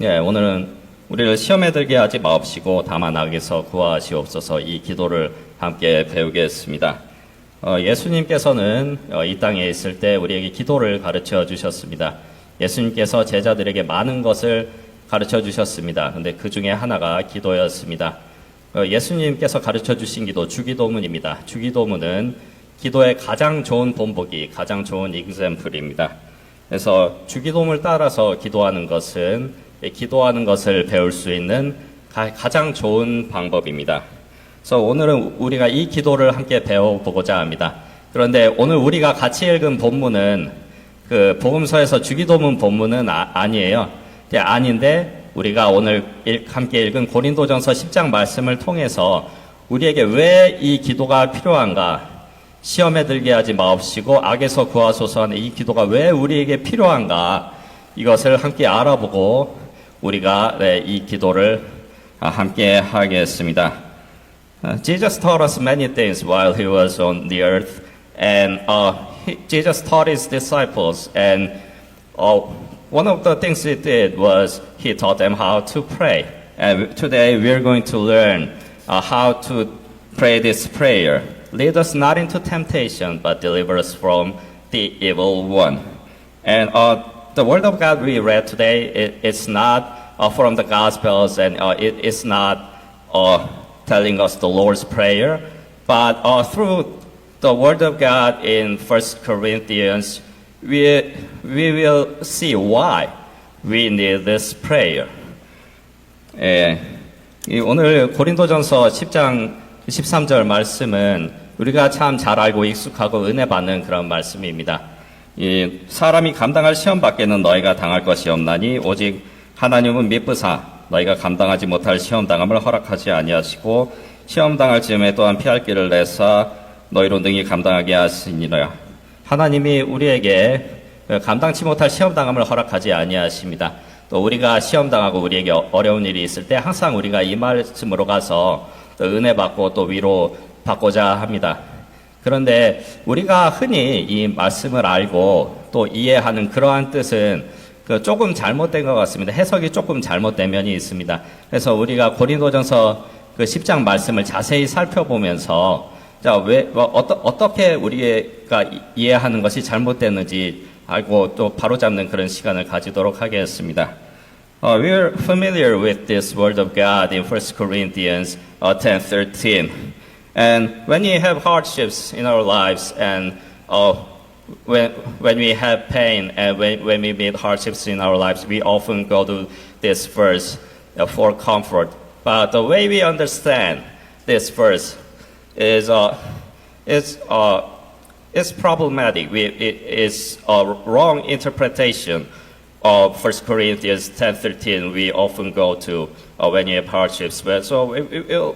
예, 오늘은 우리를 시험에 들게 하지 마옵시고 다만 악에서 구하시옵소서 이 기도를 함께 배우겠습니다. 예수님께서는 이 땅에 있을 때 우리에게 기도를 가르쳐 주셨습니다. 예수님께서 제자들에게 많은 것을 가르쳐 주셨습니다. 근데 그 중에 하나가 기도였습니다. 예수님께서 가르쳐 주신 기도, 주기도문입니다. 주기도문은 기도의 가장 좋은 본보기, 가장 좋은 example입니다. 그래서 주기도문을 따라서 기도하는 것을 배울 수 있는 가장 좋은 방법입니다. 그래서 오늘은 우리가 이 기도를 함께 배워보고자 합니다. 그런데 오늘 우리가 같이 읽은 본문은 그 복음서에서 주기도문 본문은 아니에요. 아닌데 우리가 오늘 함께 읽은 고린도전서 10장 말씀을 통해서 우리에게 왜 이 기도가 필요한가, 시험에 들게 하지 마옵시고 악에서 구하소서 하는 이 기도가 왜 우리에게 필요한가, 이것을 함께 알아보고 우리가 이 기도를 함께 하겠습니다. Jesus taught us many things while he was on the earth, and Jesus taught his disciples, and one of the things he did was he taught them how to pray. And today we are going to learn how to pray this prayer. Lead us not into temptation, but deliver us from the evil one. And the word of God we read today, it's not from the Gospels, and it is not telling us the Lord's Prayer, but through the word of God in 1 Corinthians, we will see why we need this prayer. 오늘 고린도전서 10장 13절 말씀은 우리가 참 잘 알고 익숙하고 은혜 받는 그런 말씀입니다. 사람이 감당할 시험 밖에는 너희가 당할 것이 없나니 오직 하나님은 미쁘사 너희가 감당하지 못할 시험 당함을 허락하지 아니하시고 시험 당할 즈음에 또한 피할 길을 내사 너희로 능히 감당하게 하시니라. 하나님이 우리에게 감당치 못할 시험 당함을 허락하지 아니하십니다. 또 우리가 시험 당하고 우리에게 어려운 일이 있을 때 항상 우리가 이 말씀으로 가서 또 은혜 받고 또 위로 받고자 합니다. 그런데 우리가 흔히 이 말씀을 알고 또 이해하는 그러한 뜻은 조금 잘못된 것 같습니다. 해석이 조금 잘못된 면이 있습니다. 그래서 우리가 고린도전서 10장 말씀을 자세히 살펴보면서 어떻게 우리가 이해하는 것이 잘못됐는지 알고 또 바로잡는 그런 시간을 가지도록 하겠습니다. We're familiar with this word of God in 1 Corinthians 10:13. And when we have hardships in our lives, and when we have pain, and when we meet hardships in our lives, we often go to this verse for comfort. But the way we understand this verse is problematic. It is a wrong interpretation of 1 Corinthians 10:13. We often go to when you have hardships. So we'll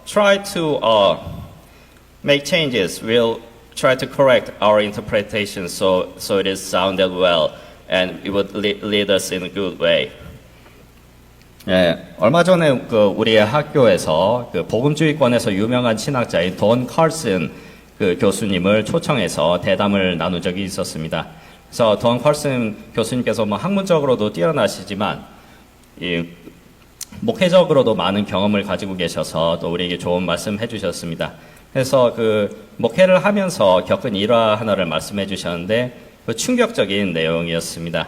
try to make changes. We'll try to correct our interpretation so it is sounded well and it would lead us in a good way. 얼마 전에 우리의 학교에서 복음주의권에서 유명한 신학자인 돈 칼슨 교수님을 초청해서 대담을 나눈 적이 있었습니다. 그래서 돈 칼슨 교수님께서 학문적으로도 뛰어나시지만 목회적으로도 많은 경험을 가지고 계셔서 또 우리에게 좋은 말씀 해주셨습니다. 그래서 목회를 하면서 겪은 일화 하나를 말씀해 주셨는데 충격적인 내용이었습니다.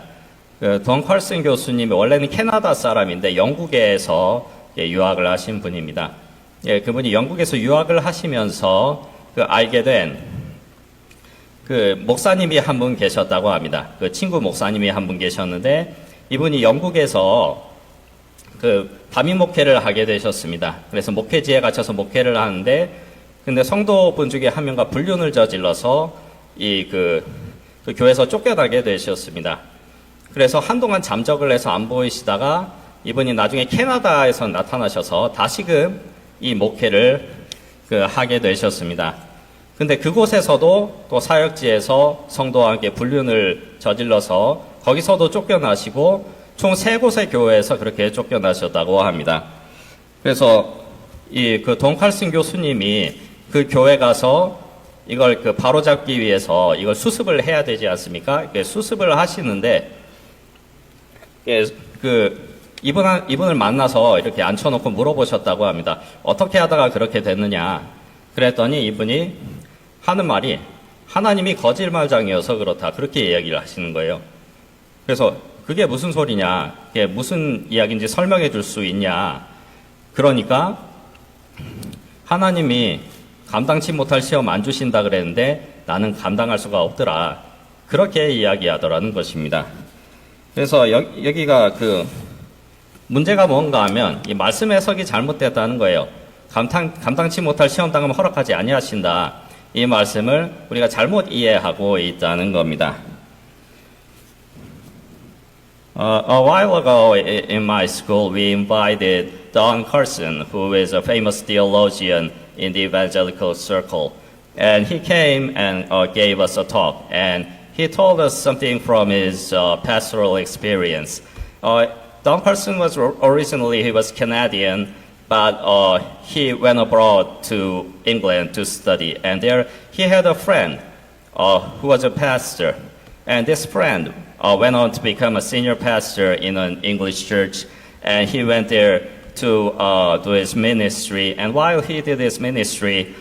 돈 칼슨 교수님이 원래는 캐나다 사람인데 영국에서 유학을 하신 분입니다. 그분이 영국에서 유학을 하시면서 알게 된 목사님이 한 분 계셨다고 합니다. 친구 목사님이 한 분 계셨는데 이분이 영국에서 담임 목회를 하게 되셨습니다. 그래서 목회지에 갇혀서 목회를 하는데 근데 성도분 중에 한 명과 불륜을 저질러서 교회에서 쫓겨나게 되셨습니다. 그래서 한동안 잠적을 해서 안 보이시다가 이분이 나중에 캐나다에서 나타나셔서 다시금 이 목회를 하게 되셨습니다. 근데 그곳에서도 또 사역지에서 성도와 함께 불륜을 저질러서 거기서도 쫓겨나시고 총 3곳의 교회에서 그렇게 쫓겨나셨다고 합니다. 그래서 돈 칼슨 교수님이 그 교회 가서 이걸 바로잡기 위해서 이걸 수습을 해야 되지 않습니까? 수습을 하시는데 이분을 만나서 이렇게 앉혀놓고 물어보셨다고 합니다. 어떻게 하다가 그렇게 됐느냐. 그랬더니 이분이 하는 말이 하나님이 거짓말장이어서 그렇다. 그렇게 이야기를 하시는 거예요. 그래서 그게 무슨 소리냐. 그게 무슨 이야기인지 설명해 줄 수 있냐. 그러니까 하나님이 감당치 못할 시험 안 주신다 그랬는데 나는 감당할 수가 없더라. 그렇게 이야기하더라는 것입니다. 그래서 여기가 그 문제가 뭔가 하면 이 말씀 해석이 잘못됐다는 거예요. 감당치 못할 시험 당하면 허락하지 아니하신다. 이 말씀을 우리가 잘못 이해하고 있다는 겁니다. A while ago in my school, we invited Don Carson, who is a famous theologian in the evangelical circle. And he came and gave us a talk. And he told us something from his pastoral experience. Don Carson was originally, he was Canadian, but he went abroad to England to study. And there he had a friend who was a pastor. And this friend went on to become a senior pastor in an English church. And he went there to do his ministry. And while he did his ministry,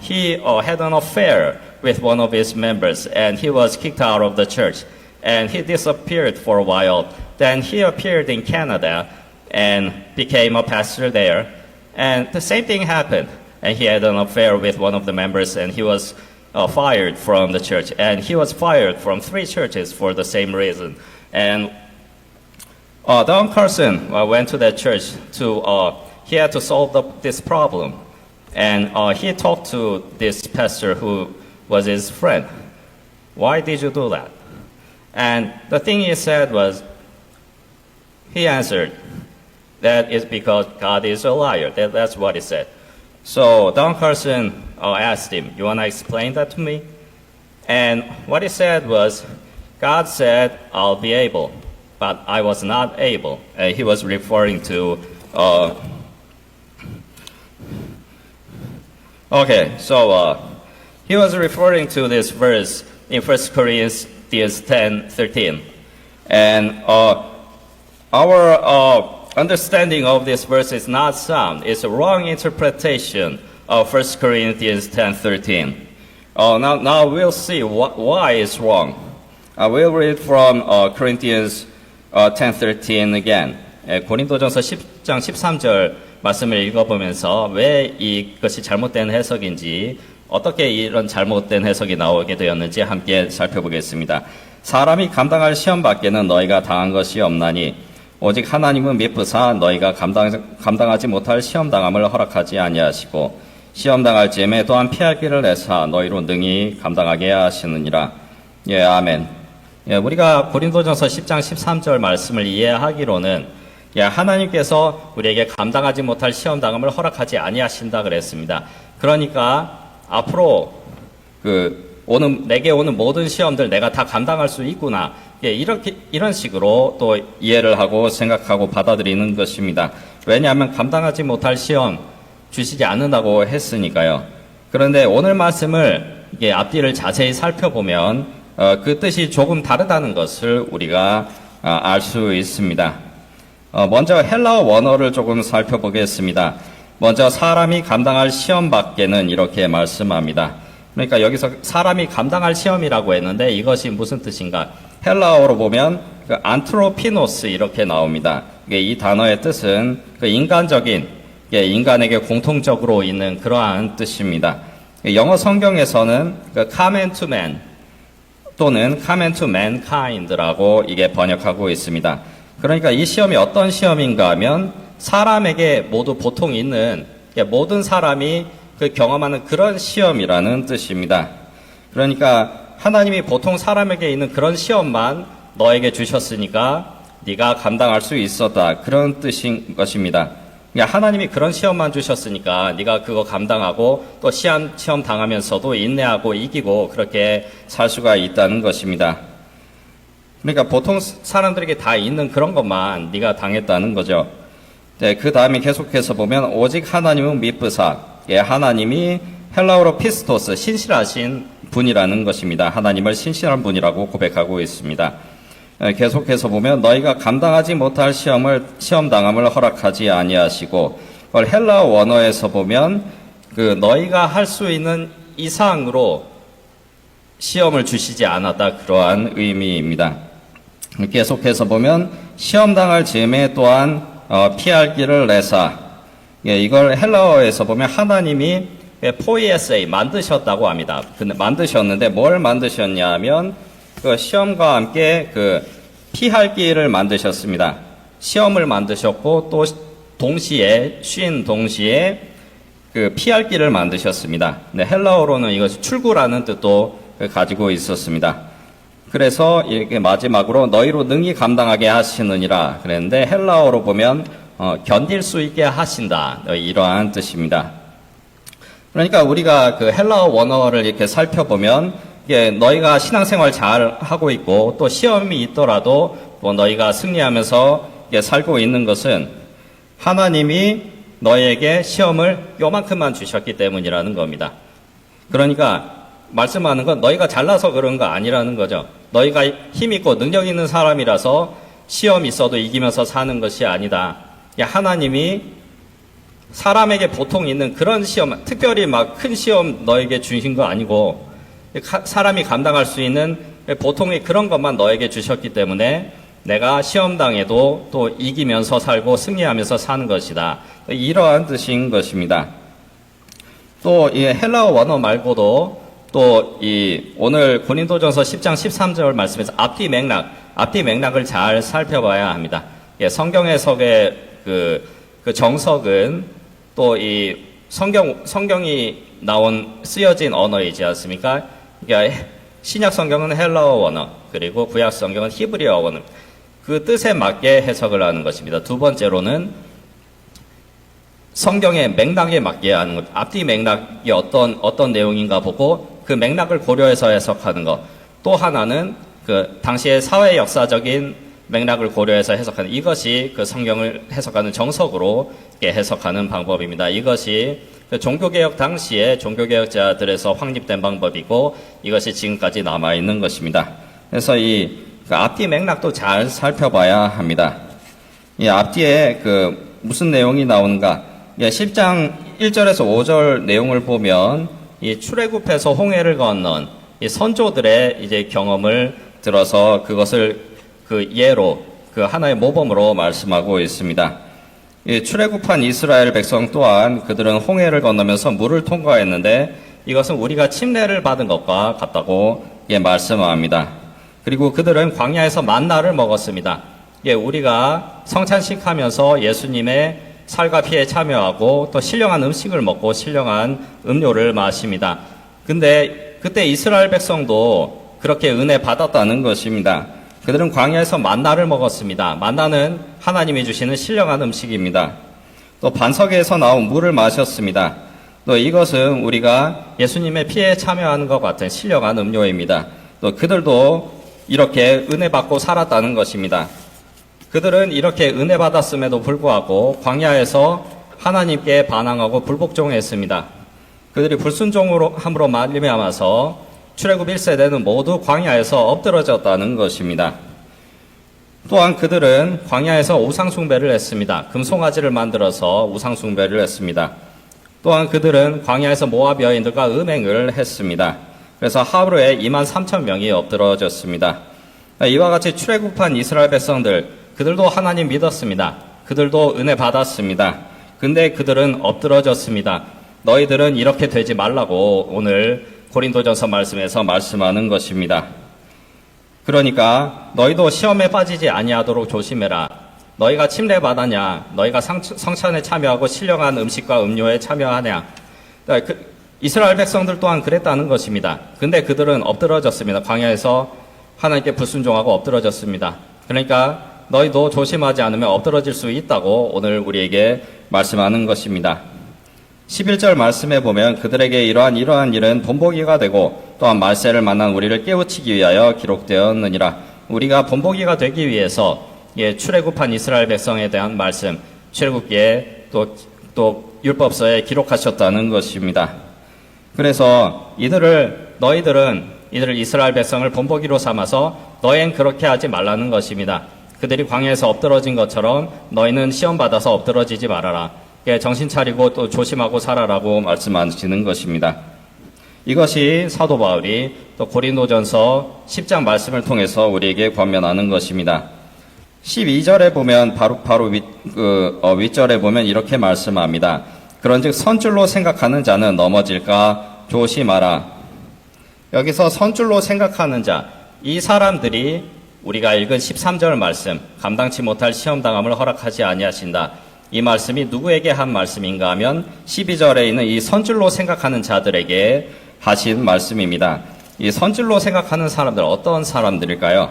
he had an affair with one of his members. And he was kicked out of the church. And he disappeared for a while. Then he appeared in Canada and became a pastor there. And the same thing happened. And he had an affair with one of the members, and he was fired from the church. And he was fired from 3 churches for the same reason. And Don Carson went to that church he had to solve this problem. And he talked to this pastor who was his friend. Why did you do that? And the thing he said was, he answered, that is because God is a liar. That's what he said. So Don Carson asked him, you want to explain that to me? And what he said was, God said, I'll be able, but I was not able. He was referring to, he was referring to this verse in 1 Corinthians 10:13. And our understanding of this verse is not sound. It's a wrong interpretation of 1 Corinthians 10:13. Now we'll see why it's wrong. We'll read from Corinthians 10:13 again. 고린도전서 10장 13절 말씀을 읽어보면서 왜 이것이 잘못된 해석인지, 어떻게 이런 잘못된 해석이 나오게 되었는지 함께 살펴보겠습니다. 사람이 감당할 시험 밖에는 너희가 당한 것이 없나니 오직 하나님은 미쁘사 너희가 감당하지 못할 시험 당함을 허락하지 아니하시고 시험 당할 즈음에 또한 피할 길을 내사 너희로 능히 감당하게 하시느니라. 예, 아멘. 예, 우리가 고린도전서 10장 13절 말씀을 이해하기로는 하나님께서 우리에게 감당하지 못할 시험 당함을 허락하지 아니하신다 그랬습니다. 그러니까 앞으로 내게 오는 모든 시험들 내가 다 감당할 수 있구나. 이런 식으로 또 이해를 하고 생각하고 받아들이는 것입니다. 왜냐하면 감당하지 못할 시험 주시지 않는다고 했으니까요. 그런데 오늘 말씀을 앞뒤를 자세히 살펴보면 그 뜻이 조금 다르다는 것을 우리가 알 수 있습니다. 먼저 헬라어 원어를 조금 살펴보겠습니다. 먼저 사람이 감당할 시험 밖에는 이렇게 말씀합니다. 그러니까 여기서 사람이 감당할 시험이라고 했는데 이것이 무슨 뜻인가? 헬라어로 보면 안트로피노스 이렇게 나옵니다. 이 단어의 뜻은 인간적인, 인간에게 공통적으로 있는 그러한 뜻입니다. 영어 성경에서는 common to man 또는 common to mankind라고 이게 번역하고 있습니다. 그러니까 이 시험이 어떤 시험인가 하면 사람에게 모두 보통 있는, 모든 사람이 경험하는 그런 시험이라는 뜻입니다. 그러니까 하나님이 보통 사람에게 있는 그런 시험만 너에게 주셨으니까 네가 감당할 수 있었다. 그런 뜻인 것입니다. 그러니까 하나님이 그런 시험만 주셨으니까 네가 그거 감당하고 또 시험 당하면서도 인내하고 이기고 그렇게 살 수가 있다는 것입니다. 그러니까 보통 사람들에게 다 있는 그런 것만 네가 당했다는 거죠. 네, 그 다음에 계속해서 보면 오직 하나님은 미쁘사. 하나님이 헬라어로 피스토스, 신실하신 분이라는 것입니다. 하나님을 신실한 분이라고 고백하고 있습니다. 계속해서 보면 너희가 감당하지 못할 시험 당함을 허락하지 아니하시고, 그걸 헬라어 원어에서 보면 그 너희가 할 수 있는 이상으로 시험을 주시지 않았다, 그러한 의미입니다. 계속해서 보면 시험 당할 즈음에 또한 피할 길을 내사, 이걸 헬라어에서 보면 하나님이 포이에세이 만드셨다고 합니다. 근데 만드셨는데 뭘 만드셨냐 하면 그 시험과 함께 그 피할 길을 만드셨습니다. 시험을 만드셨고 또 동시에 쉰 동시에 그 피할 길을 만드셨습니다. 네, 헬라어로는 이것이 출구라는 뜻도 가지고 있었습니다. 그래서 이렇게 마지막으로 너희로 능히 감당하게 하시느니라 그랬는데 헬라어로 보면 견딜 수 있게 하신다, 이러한 뜻입니다. 그러니까 우리가 그 헬라어 원어를 이렇게 살펴보면 너희가 신앙생활 잘 하고 있고 또 시험이 있더라도 뭐 너희가 승리하면서 살고 있는 것은 하나님이 너희에게 시험을 요만큼만 주셨기 때문이라는 겁니다. 그러니까 말씀하는 건 너희가 잘나서 그런 거 아니라는 거죠. 너희가 힘 있고 능력 있는 사람이라서 시험 있어도 이기면서 사는 것이 아니다. 하나님이 사람에게 보통 있는 그런 시험, 특별히 막 큰 시험 너에게 주신 거 아니고 사람이 감당할 수 있는 보통의 그런 것만 너에게 주셨기 때문에 내가 시험당해도 또 이기면서 살고 승리하면서 사는 것이다, 이러한 뜻인 것입니다. 또 이 헬라어 원어 말고도 또 이 오늘 고린도전서 10장 13절 말씀에서 앞뒤 맥락을 잘 살펴봐야 합니다. 성경 해석의 그 정석은 또 이 성경이 쓰여진 언어이지 않습니까? 그러니까 신약 성경은 헬라어 원어, 그리고 구약 성경은 히브리어 원어, 그 뜻에 맞게 해석을 하는 것입니다. 두 번째로는 성경의 맥락에 맞게 하는 것, 앞뒤 맥락이 어떤 내용인가 보고 그 맥락을 고려해서 해석하는 것. 또 하나는 그 당시의 사회 역사적인 맥락을 고려해서 해석하는, 이것이 그 성경을 해석하는 정석으로 해석하는 방법입니다. 이것이 종교개혁 당시에 종교개혁자들에서 확립된 방법이고 이것이 지금까지 남아있는 것입니다. 그래서 이 앞뒤 맥락도 잘 살펴봐야 합니다. 이 앞뒤에 무슨 내용이 나오는가? 10장 1절에서 5절 내용을 보면 이 출애굽해서 홍해를 건넌 이 선조들의 이제 경험을 들어서 그것을 그 예로 그 하나의 모범으로 말씀하고 있습니다. 이 출애굽한 이스라엘 백성 또한 그들은 홍해를 건너면서 물을 통과했는데 이것은 우리가 침례를 받은 것과 같다고 말씀합니다. 그리고 그들은 광야에서 만나를 먹었습니다. 우리가 성찬식 하면서 예수님의 살과 피에 참여하고 또 신령한 음식을 먹고 신령한 음료를 마십니다. 근데 그때 이스라엘 백성도 그렇게 은혜 받았다는 것입니다. 그들은 광야에서 만나를 먹었습니다. 만나는 하나님이 주시는 신령한 음식입니다. 또 반석에서 나온 물을 마셨습니다. 또 이것은 우리가 예수님의 피에 참여하는 것 같은 신령한 음료입니다. 또 그들도 이렇게 은혜 받고 살았다는 것입니다. 그들은 이렇게 은혜 받았음에도 불구하고 광야에서 하나님께 반항하고 불복종했습니다. 그들이 불순종함으로 말미암아서 출애굽 1세대는 모두 광야에서 엎드러졌다는 것입니다. 또한 그들은 광야에서 우상숭배를 했습니다. 금송아지를 만들어서 우상숭배를 했습니다. 또한 그들은 광야에서 모압 여인들과 음행을 했습니다. 그래서 하루에 23,000명이 엎드러졌습니다. 이와 같이 출애굽한 이스라엘 백성들, 그들도 하나님 믿었습니다. 그들도 은혜 받았습니다. 근데 그들은 엎드러졌습니다. 너희들은 이렇게 되지 말라고 오늘 고린도전서 말씀에서 말씀하는 것입니다. 그러니까 너희도 시험에 빠지지 아니하도록 조심해라. 너희가 침례 받았냐? 너희가 성찬에 참여하고 신령한 음식과 음료에 참여하냐? 이스라엘 백성들 또한 그랬다는 것입니다. 근데 그들은 엎드러졌습니다. 광야에서 하나님께 불순종하고 엎드러졌습니다. 그러니까 너희도 조심하지 않으면 엎드러질 수 있다고 오늘 우리에게 말씀하는 것입니다. 11절 말씀에 보면 그들에게 이러한 일은 본보기가 되고 또한 말세를 만난 우리를 깨우치기 위하여 기록되었느니라. 우리가 본보기가 되기 위해서 출애굽한 이스라엘 백성에 대한 말씀, 출애굽기에 또 율법서에 기록하셨다는 것입니다. 그래서 너희들을 이스라엘 백성을 본보기로 삼아서 너희는 그렇게 하지 말라는 것입니다. 그들이 광야에서 엎드러진 것처럼 너희는 시험 받아서 엎드러지지 말아라. 정신 차리고 또 조심하고 살아라고 말씀하시는 것입니다. 이것이 사도 바울이 또 고린도전서 10장 말씀을 통해서 우리에게 권면하는 것입니다. 12절에 보면 바로 윗절에 보면 이렇게 말씀합니다. 그런즉 선줄로 생각하는 자는 넘어질까 조심하라. 여기서 선줄로 생각하는 자, 이 사람들이 우리가 읽은 13절 말씀, 감당치 못할 시험당함을 허락하지 아니하신다. 이 말씀이 누구에게 한 말씀인가 하면 12절에 있는 이 선줄로 생각하는 자들에게 하신 말씀입니다. 이 선줄로 생각하는 사람들, 어떤 사람들일까요?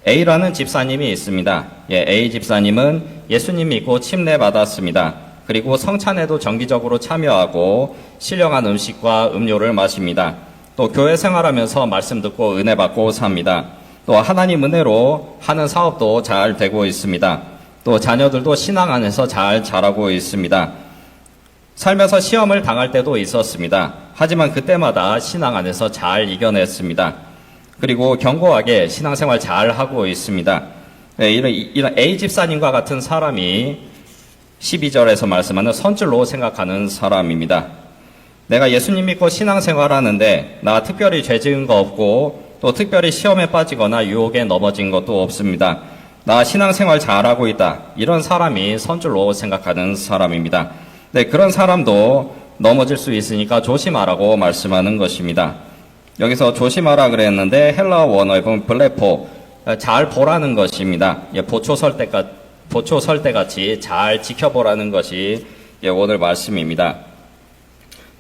A라는 집사님이 있습니다. A 집사님은 예수님 믿고 침례 받았습니다. 그리고 성찬에도 정기적으로 참여하고 신령한 음식과 음료를 마십니다. 또 교회 생활하면서 말씀 듣고 은혜 받고 삽니다. 또 하나님 은혜로 하는 사업도 잘 되고 있습니다. 또 자녀들도 신앙 안에서 잘 자라고 있습니다. 살면서 시험을 당할 때도 있었습니다. 하지만 그때마다 신앙 안에서 잘 이겨냈습니다. 그리고 견고하게 신앙생활 잘 하고 있습니다. 이런 A 집사님과 같은 사람이 12절에서 말씀하는 선줄로 생각하는 사람입니다. 내가 예수님 믿고 신앙생활 하는데 나 특별히 죄 지은 거 없고 또 특별히 시험에 빠지거나 유혹에 넘어진 것도 없습니다. 나 신앙생활 잘하고 있다. 이런 사람이 선줄로 생각하는 사람입니다. 네, 그런 사람도 넘어질 수 있으니까 조심하라고 말씀하는 것입니다. 여기서 조심하라 그랬는데 헬라어 원어에 보면 블레포, 잘 보라는 것입니다. 보초 설 때같이 잘 지켜보라는 것이 오늘 말씀입니다.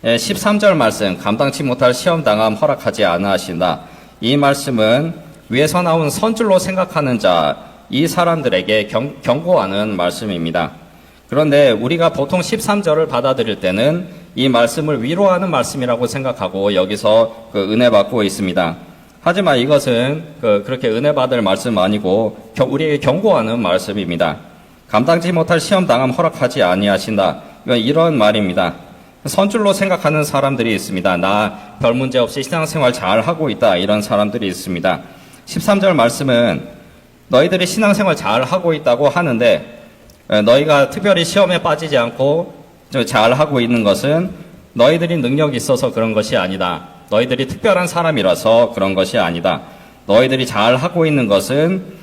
13절 말씀, 감당치 못할 시험당함 허락하지 아니하신다. 이 말씀은 위에서 나온 선줄로 생각하는 자, 이 사람들에게 경고하는 말씀입니다. 그런데 우리가 보통 13절을 받아들일 때는 이 말씀을 위로하는 말씀이라고 생각하고 여기서 은혜 받고 있습니다. 하지만 이것은 그렇게 은혜 받을 말씀 아니고 우리에게 경고하는 말씀입니다. 감당치 못할 시험 당함 허락하지 아니하신다. 이런 말입니다. 선줄로 생각하는 사람들이 있습니다. 나 별 문제 없이 신앙생활 잘 하고 있다. 이런 사람들이 있습니다. 13절 말씀은 너희들이 신앙생활 잘 하고 있다고 하는데 너희가 특별히 시험에 빠지지 않고 잘 하고 있는 것은 너희들이 능력이 있어서 그런 것이 아니다. 너희들이 특별한 사람이라서 그런 것이 아니다. 너희들이 잘 하고 있는 것은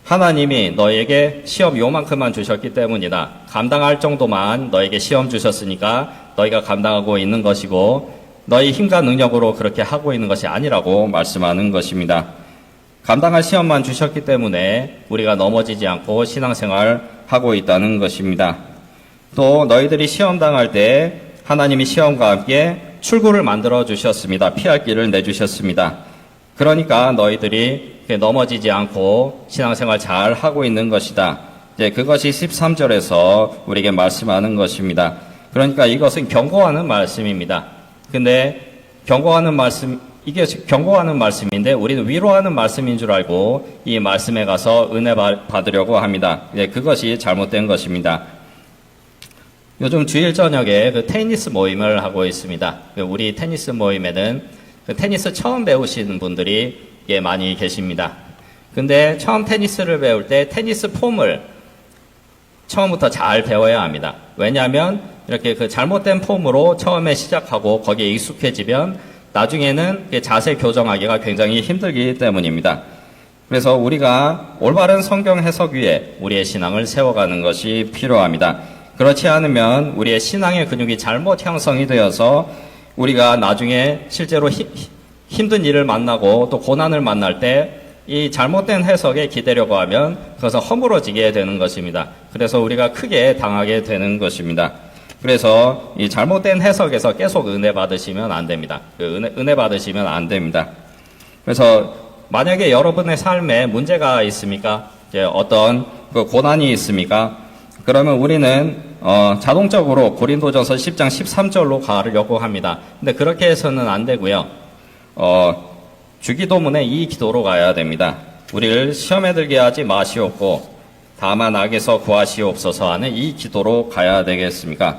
하나님이 너희에게 시험 요만큼만 주셨기 때문이다. 감당할 정도만 너에게 시험 주셨으니까 너희가 감당하고 있는 것이고 너희 힘과 능력으로 그렇게 하고 있는 것이 아니라고 말씀하는 것입니다. 감당할 시험만 주셨기 때문에 우리가 넘어지지 않고 신앙생활 하고 있다는 것입니다. 또 너희들이 시험 당할 때 하나님이 시험과 함께 출구를 만들어 주셨습니다. 피할 길을 내주셨습니다. 그러니까 너희들이 넘어지지 않고 신앙생활 잘 하고 있는 것이다. 그것이 13절에서 우리에게 말씀하는 것입니다. 그러니까 이것은 경고하는 말씀입니다. 근데 이게 경고하는 말씀인데 우리는 위로하는 말씀인 줄 알고 이 말씀에 가서 은혜 받으려고 합니다. 그것이 잘못된 것입니다. 요즘 주일 저녁에 테니스 모임을 하고 있습니다. 우리 테니스 모임에는 테니스 처음 배우시는 분들이 많이 계십니다. 근데 처음 테니스를 배울 때 테니스 폼을 처음부터 잘 배워야 합니다. 왜냐하면 이렇게 잘못된 폼으로 처음에 시작하고 거기에 익숙해지면 나중에는 자세 교정하기가 굉장히 힘들기 때문입니다. 그래서 우리가 올바른 성경 해석 위에 우리의 신앙을 세워가는 것이 필요합니다. 그렇지 않으면 우리의 신앙의 근육이 잘못 형성이 되어서 우리가 나중에 실제로 힘든 일을 만나고 또 고난을 만날 때 이 잘못된 해석에 기대려고 하면 그것은 허물어지게 되는 것입니다. 그래서 우리가 크게 당하게 되는 것입니다. 그래서 이 잘못된 해석에서 계속 은혜 받으시면 안 됩니다. 은혜 받으시면 안 됩니다. 그래서 만약에 여러분의 삶에 문제가 있습니까? 어떤 고난이 있습니까? 그러면 우리는 자동적으로 고린도전서 10장 13절로 가려고 합니다. 근데 그렇게 해서는 안 되고요. 주기도문에 이 기도로 가야 됩니다. 우리를 시험에 들게 하지 마시옵고 다만 악에서 구하시옵소서 하는 이 기도로 가야 되겠습니까?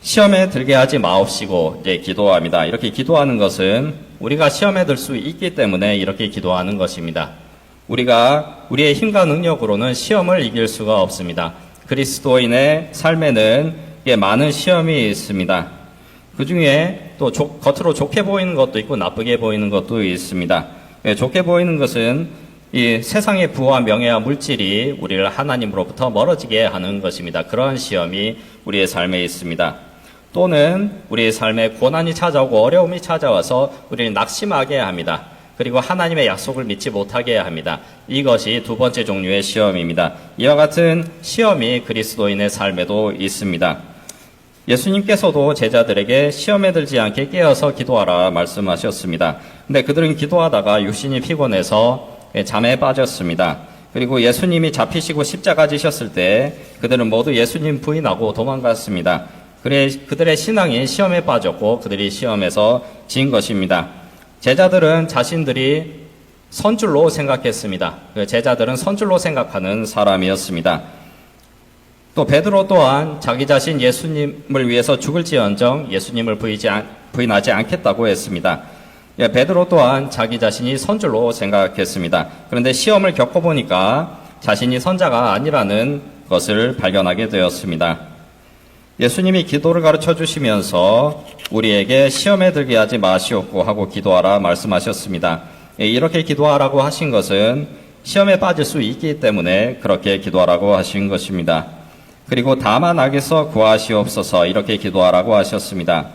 시험에 들게 하지 마옵시고 기도합니다. 이렇게 기도하는 것은 우리가 시험에 들 수 있기 때문에 이렇게 기도하는 것입니다. 우리가 우리의 힘과 능력으로는 시험을 이길 수가 없습니다. 그리스도인의 삶에는 많은 시험이 있습니다. 그 중에 또 겉으로 좋게 보이는 것도 있고 나쁘게 보이는 것도 있습니다. 좋게 보이는 것은 이 세상의 부와 명예와 물질이 우리를 하나님으로부터 멀어지게 하는 것입니다. 그러한 시험이 우리의 삶에 있습니다. 또는 우리의 삶에 고난이 찾아오고 어려움이 찾아와서 우리를 낙심하게 합니다. 그리고 하나님의 약속을 믿지 못하게 합니다. 이것이 두 번째 종류의 시험입니다. 이와 같은 시험이 그리스도인의 삶에도 있습니다. 예수님께서도 제자들에게 시험에 들지 않게 깨어서 기도하라 말씀하셨습니다. 근데 그들은 기도하다가 육신이 피곤해서 잠에 빠졌습니다. 그리고 예수님이 잡히시고 십자가 지셨을 때 그들은 모두 예수님 부인하고 도망갔습니다. 그들의 신앙이 시험에 빠졌고 그들이 시험에서 진 것입니다. 제자들은 자신들이 선줄로 생각했습니다. 제자들은 선줄로 생각하는 사람이었습니다. 또 베드로 또한 자기 자신 예수님을 위해서 죽을지언정 예수님을 부인하지 않겠다고 했습니다. 베드로 또한 자기 자신이 선줄로 생각했습니다. 그런데 시험을 겪어보니까 자신이 선자가 아니라는 것을 발견하게 되었습니다. 예수님이 기도를 가르쳐 주시면서 우리에게 시험에 들게 하지 마시옵고 하고 기도하라 말씀하셨습니다. 이렇게 기도하라고 하신 것은 시험에 빠질 수 있기 때문에 그렇게 기도하라고 하신 것입니다. 그리고 다만 악에서 구하시옵소서 이렇게 기도하라고 하셨습니다.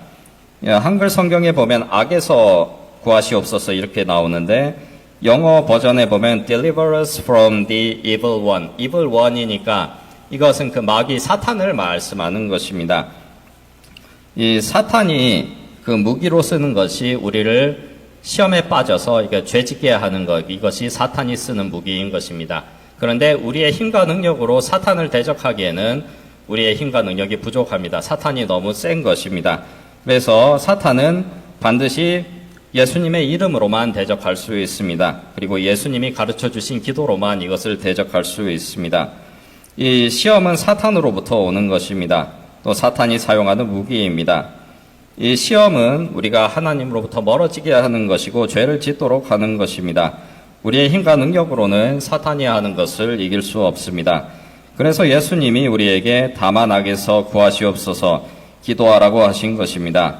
한글 성경에 보면 악에서 구하시옵소서 이렇게 나오는데 영어 버전에 보면 Deliver us from the evil one. evil one이니까 이것은 그 마귀 사탄을 말씀하는 것입니다. 이 사탄이 그 무기로 쓰는 것이 우리를 시험에 빠져서 죄짓게 하는 것, 이것이 사탄이 쓰는 무기인 것입니다. 그런데 우리의 힘과 능력으로 사탄을 대적하기에는 우리의 힘과 능력이 부족합니다. 사탄이 너무 센 것입니다. 그래서 사탄은 반드시 예수님의 이름으로만 대적할 수 있습니다. 그리고 예수님이 가르쳐 주신 기도로만 이것을 대적할 수 있습니다. 이 시험은 사탄으로부터 오는 것입니다. 또 사탄이 사용하는 무기입니다. 이 시험은 우리가 하나님으로부터 멀어지게 하는 것이고 죄를 짓도록 하는 것입니다. 우리의 힘과 능력으로는 사탄이 하는 것을 이길 수 없습니다. 그래서 예수님이 우리에게 다만 악에서 구하시옵소서 기도하라고 하신 것입니다.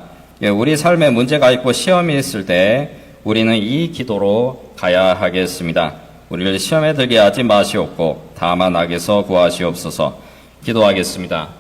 우리 삶에 문제가 있고 시험이 있을 때 우리는 이 기도로 가야 하겠습니다. 우리를 시험에 들게 하지 마시옵고 다만 악에서 구하시옵소서 기도하겠습니다.